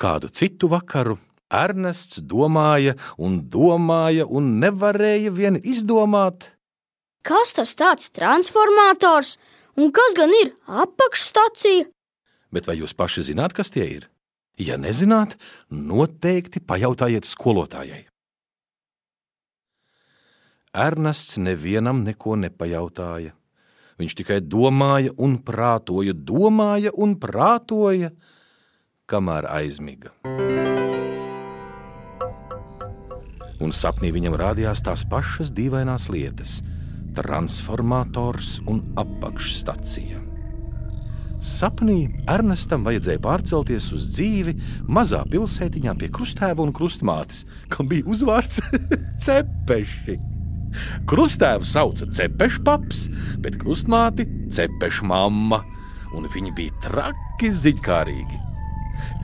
Kādu citu vakaru Ernests domāja un nevarēja vien izdomāt. Kas tas tāds transformators un kas gan ir apakšstacija? Bet vai jūs paši zināt, kas tie ir? Ja nezināt, noteikti pajautājiet skolotājai. Ernests nevienam neko nepajautāja. Viņš tikai domāja un prātoja, kamēr aizmiga. Un sapnī viņam rādījās tās pašas dīvainās lietas – transformators un apakšstacija. Sapnī Ernestam vajadzēja pārcelties uz dzīvi mazā pilsētiņā pie krusttēva un krustmātes, kam bija uzvārds Cepeši. Krusttēvu sauca Cepešpaps, bet krustmāti Cepešmamma, un viņi bija traki ziņkārīgi.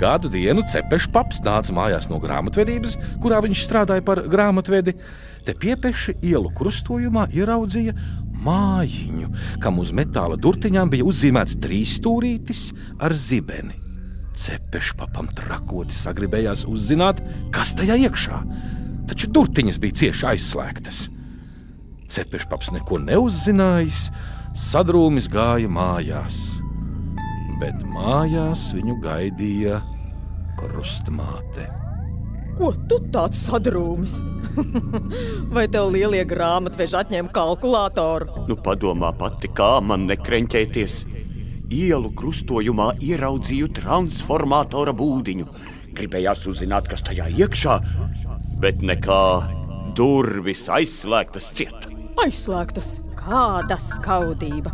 Kādu dienu Cepešpaps nāca mājās no grāmatvedības, kurā viņš strādāja par grāmatvedi. Te Piepeša ielu krustojumā ieraudzīja mājiņu, kam uz metāla durtiņām bija uzzīmēts 3 stūrītis ar zibeni. Cepešpapam trakoti sagribējās uzzināt, kas tajā iekšā, taču durtiņas bija cieši aizslēgtas. Cepešpaps neko neuzzinājis, sadrūmis gāja mājās, bet mājās viņu gaidīja krustmāte. Ko tu tāds sadrūmis? Vai tev lielie grāmatveži atņēma kalkulātoru? Nu padomā pati, kā man nekreņķēties. Ielu krustojumā ieraudzīju transformatora būdiņu. Gribējās uzzināt, kas tajā iekšā, bet nekā, durvis aizslēgtas ciet. Aizslēgtas? Kāda skaudība!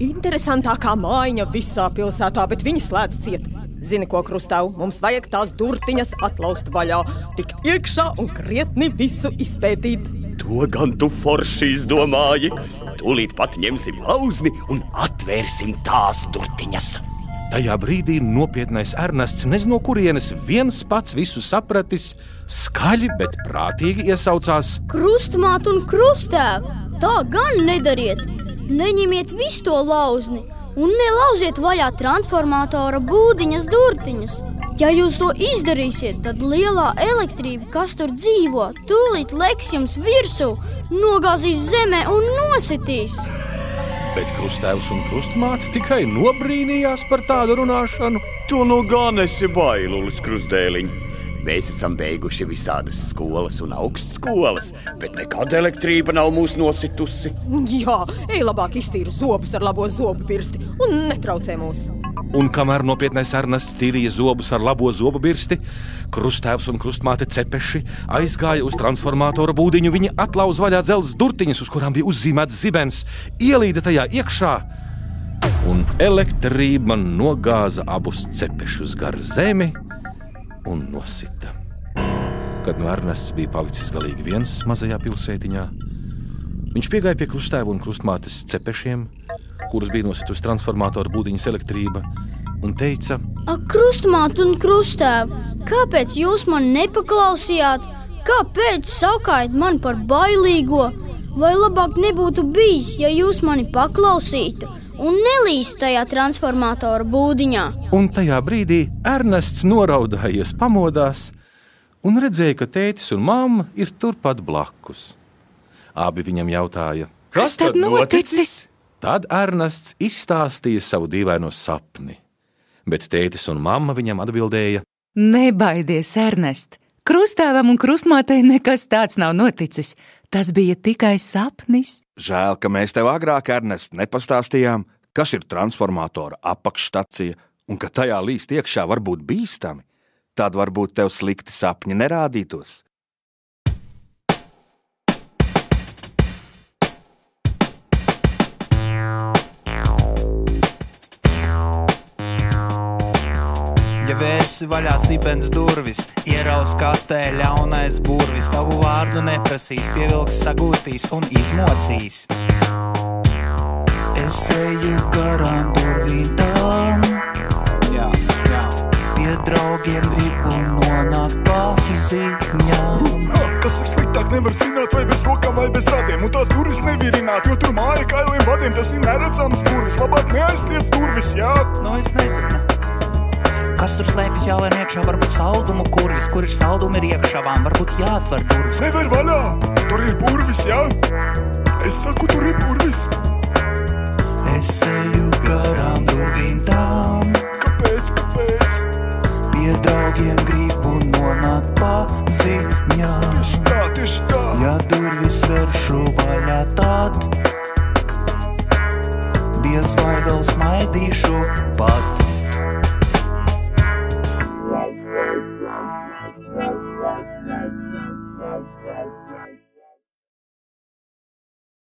Interesantākā mājiņa visā pilsētā, bet viņi slēdz ciet. Zini, ko, Krustēv, mums vajag tās durtiņas atlaust vaļā, tikt iekšā un krietni visu izpētīt. To gan tu forši izdomāji. Tūlīt pat ņemsim lauzni un atvērsim tās durtiņas. Tajā brīdī nopietnais Ernests nezin no kurienes viens pats visu sapratis, skaļi, bet prātīgi iesaucās: Krustmāt un Krustēv, tā gan nedariet! Neņemiet visu to lauzni un nelauziet vaļā transformatora būdiņas durtiņas. Ja jūs to izdarīsiet, tad lielā elektrība, kas tur dzīvo, tūlīt leks jums virsū, nogāzīs zemē un nositīs. Bet Krustēvs un krustmāte tikai nobrīnījās par tādu runāšanu. Tu nu gan esi bailulis, Krustdēliņ. Mēs esam beiguši visādas skolas un augstskolas, bet nekāda elektrība nav mūs nositusi. Jā, ej labāk iztīri zobus ar labo zobu birsti un netraucē mūs. Un kamēr nopietnais Ernests tīrīja zobus ar labo zobu birsti, Krustēvs un krustmāte Cepeši aizgāja uz transformatora būdiņu. Viņi atlauz vaļā dzelzs durtiņas, uz kurām bija uzzīmēts zibens, ielīda tajā iekšā, un elektrība nogāza abus Cepešus gar zemi un nosita. Kad no Ernests bija palicis galīgi viens mazajā pilsētiņā, viņš piegāja pie Krustēva un krustmātes Cepešiem, kurus bija nositusi transformatora būdiņas elektrība, un teica: Ak, Krustmāt un Krustēv, kāpēc jūs man nepaklausījāt? Kāpēc saukājat mani par bailīgo? Vai labāk nebūtu bijis, ja jūs mani paklausītu un nelīst tajā transformatora būdiņā? Un tajā brīdī Ernests noraudājies pamodās un redzēja, ka tētis un mamma ir turpat blakus. Abi viņam jautāja: Kas tad noticis? Tad Ernests izstāstīja savu dīvaino sapni, bet tētis un mamma viņam atbildēja: Nebaidies, Ernest! Krustēvam un krustmātei nekas tāds nav noticis. Tas bija tikai sapnis. Žēl, ka mēs tev agrāk, Ernest, nepastāstījām, kas ir transformatora apakšstacija un ka tajā līst iekšā var būt bīstami. Tad varbūt tev slikti sapņi nerādītos. Ja vērsi vaļā zibens durvis, ieraus kastē ļaunais burvis, tavu vārdu neprasīs, pievilks sagūstīs un izmocīs. Es eju garām durvīm tām, pie draugiem gribu nonākt paziņām. Kas ir sliktāk, nevar zināt, vai bez rokām, vai bez rādiem, un tās durvis nevirināt, jo tur māja kailiem vadiem, tas ir neredzams durvis, labāk neaizsliec durvis, jā? No, es nezinu. Kas tur slēpjas jālien iekšā, varbūt saldumu kurvis, kur ir saldumi ir iekšavām, varbūt jāatver durvis. Never vaļā, tur ir burvis, jā? Es saku, tur ir burvis. Es eju garām durvīm tām. Kāpēc? Pie draugiem gribu nonākt paziņām. Tieši tā. Ja durvis veršu vaļā, tad diez vai vēl smaidīšu pat.